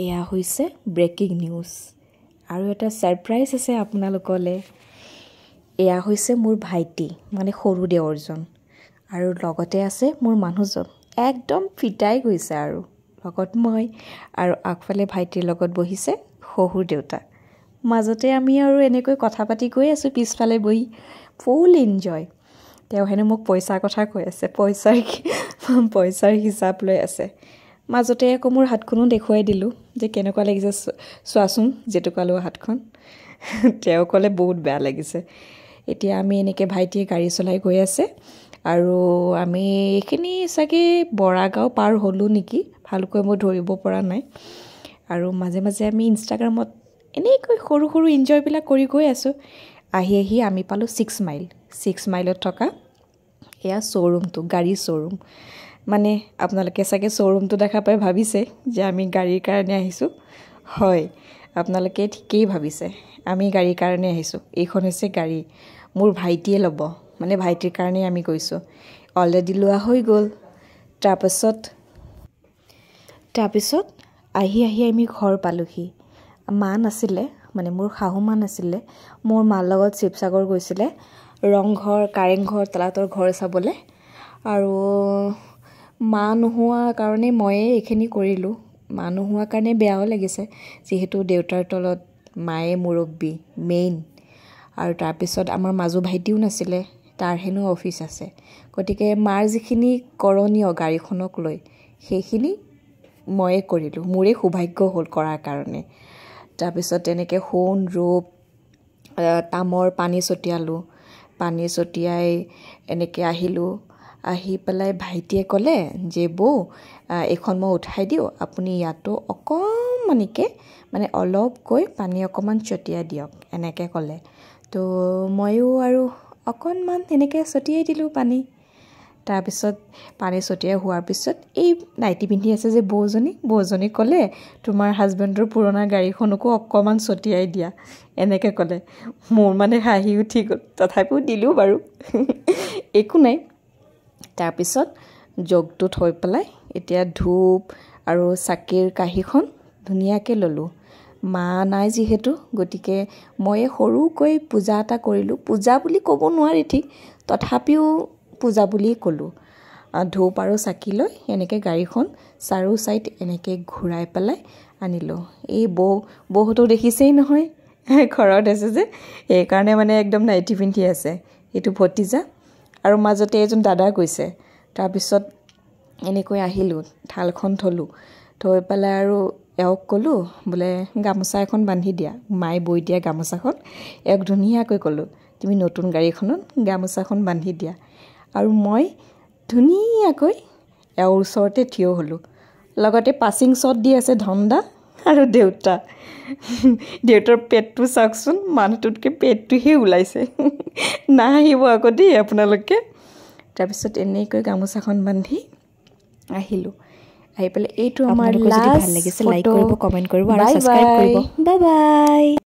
এয়া হৈছে breaking news আৰু এটা ছাৰপ্ৰাইজ আছে আপোনালোকলৈ। এয়া হৈছে মোৰ ভাইটি মানে সৰু দেৱৰজন আৰু লগতে আছে মোৰ মানুহজন। একদম ফিটাই গৈছে আৰু লগত মই আৰু আগফালে ভাইটিৰ লগত বহিছে শহুৰ দেউতা। মাজতে আমি আৰু এনেকৈ কথা পাতি গৈ আছোঁ পিছফালে বহি, ফুল এনজয়। তেওঁ হেনো মোক পইচাৰ কথা কৈ আছে, পইচাৰ হিচাপ লৈ আছে। মাজতে আকৌ মোৰ হাতখনো দেখুৱাই দিলোঁ যে কেনেকুৱা লাগিছে চোৱাচোন জেতুকা লোৱা হাতখন। তেওঁ ক'লে বহুত বেয়া লাগিছে। এতিয়া আমি এনেকৈ ভাইটিয়ে গাড়ী চলাই গৈ আছে আৰু আমি এইখিনি চাগে বৰাগাঁও পাৰ হ'লোঁ নেকি, ভালকৈ মই ধৰিব পৰা নাই। আৰু মাজে মাজে আমি ইনষ্টাগ্ৰামত এনেকৈ সৰু সৰু এনজয়বিলাক কৰি গৈ আছোঁ। আহি আহি আমি পালোঁ 6 মাইল। 6 মাইলত থকা এয়া শ্ব'ৰুমটো, গাড়ীৰ শ্ব'ৰুম। মানে আপোনালোকে চাগে শ্ব'ৰুমটো দেখা পাই ভাবিছে যে আমি গাড়ীৰ কাৰণে আহিছোঁ। হয়, আপোনালোকে ঠিকেই ভাবিছে, আমি গাড়ীৰ কাৰণে আহিছোঁ। এইখন হৈছে গাড়ী, মোৰ ভাইটিয়ে ল'ব, মানে ভাইটিৰ কাৰণেই আমি গৈছোঁ। অলৰেডি লোৱা হৈ গ'ল। তাৰপিছত আহি আহি আমি ঘৰ পালোঁহি। মা নাছিলে, মানে মোৰ শাহু মা নাছিলে। মোৰ মাৰ লগত শিৱসাগৰ গৈছিলে ৰংঘৰ, কাৰেংঘৰ, তলাতল ঘৰ চাবলৈ। আৰু মা নোহোৱা কাৰণে ময়ে এইখিনি কৰিলোঁ। মা নোহোৱাৰ কাৰণে বেয়াও লাগিছে, যিহেতু দেউতাৰ তলত মায়ে মুৰব্বী মেইন। আৰু তাৰপিছত আমাৰ মাজু ভাইটিও নাছিলে, তাৰ হেনো অফিচ আছে। গতিকে মাৰ যিখিনি কৰণীয় গাড়ীখনক লৈ সেইখিনি ময়ে কৰিলোঁ, মোৰে সৌভাগ্য হ'ল কৰাৰ কাৰণে। তাৰপিছত তেনেকৈ সোণ ৰূপ তামৰ পানী ছটিয়ালোঁ, পানী ছটিয়াই এনেকৈ আহিলোঁ। আহি পেলাই ভাইটিয়ে ক'লে যে বৌ এইখন মই উঠাই দিওঁ, আপুনি ইয়াতো অকণমানিকৈ মানে অলপকৈ পানী অকণমান ছটিয়াই দিয়ক, এনেকৈ ক'লে। তো ময়ো আৰু অকণমান এনেকৈ ছটিয়াই দিলোঁ পানী। তাৰপিছত পানী ছটিয়াই হোৱাৰ পিছত এই নাইটি পিন্ধি আছে যে বৌজনী ক'লে তোমাৰ হাজবেণ্ডৰ পুৰণা গাড়ীখনকো অকণমান ছটিয়াই দিয়া, এনেকৈ ক'লে। মোৰ মানে হাঁহি উঠি গ'ল, তথাপিও দিলোঁ বাৰু। একো নাই। তাৰপিছত জগটো থৈ পেলাই এতিয়া ধূপ আৰু চাকিৰ কাঁহীখন ধুনীয়াকৈ ল'লোঁ। মা নাই যিহেতু, গতিকে ময়ে সৰুকৈ পূজা এটা কৰিলোঁ। পূজা বুলি ক'ব নোৱাৰি ঠিক, তথাপিও পূজা বুলিয়েই ক'লোঁ। ধূপ আৰু চাকি লৈ এনেকৈ গাড়ীখন চাৰো ছাইড এনেকৈ ঘূৰাই পেলাই আনিলোঁ। এই বৌহঁতক দেখিছেই নহয়, ঘৰত আছে যে, সেইকাৰণে মানে একদম নাইটি পিন্ধি আছে। এইটো ভতিজা আৰু মাজতে এজন দাদা গৈছে। তাৰপিছত এনেকৈ আহিলোঁ, থালখন থলোঁ, থৈ পেলাই আৰু এওঁক ক'লোঁ বোলে গামোচা এখন বান্ধি দিয়া, মায়ে বৈ দিয়া গামোচাখন। এওঁক ধুনীয়াকৈ ক'লোঁ তুমি নতুন গাড়ীখনত গামোচাখন বান্ধি দিয়া। আৰু মই ধুনীয়াকৈ এওঁৰ ওচৰতে থিয় হ'লোঁ। লগতে পাছিং শ্বট দি আছে ধনদা আৰু দেউতাৰ পেটটো চাওকচোন, মানুহটোতকৈ পেটটোহে ওলাইছে। নাহাঁহিব আকৌ দেই আপোনালোকে। তাৰপিছত এনেকৈ গামোচাখন বান্ধি আহিলোঁ। আহি পেলাই এইটো আমাৰ লাষ্ট ফটো। ভাল লাগিছে লাইক কৰিব, কমেণ্ট কৰিব আৰু ছাবস্ক্ৰাইব কৰিব। Bye bye.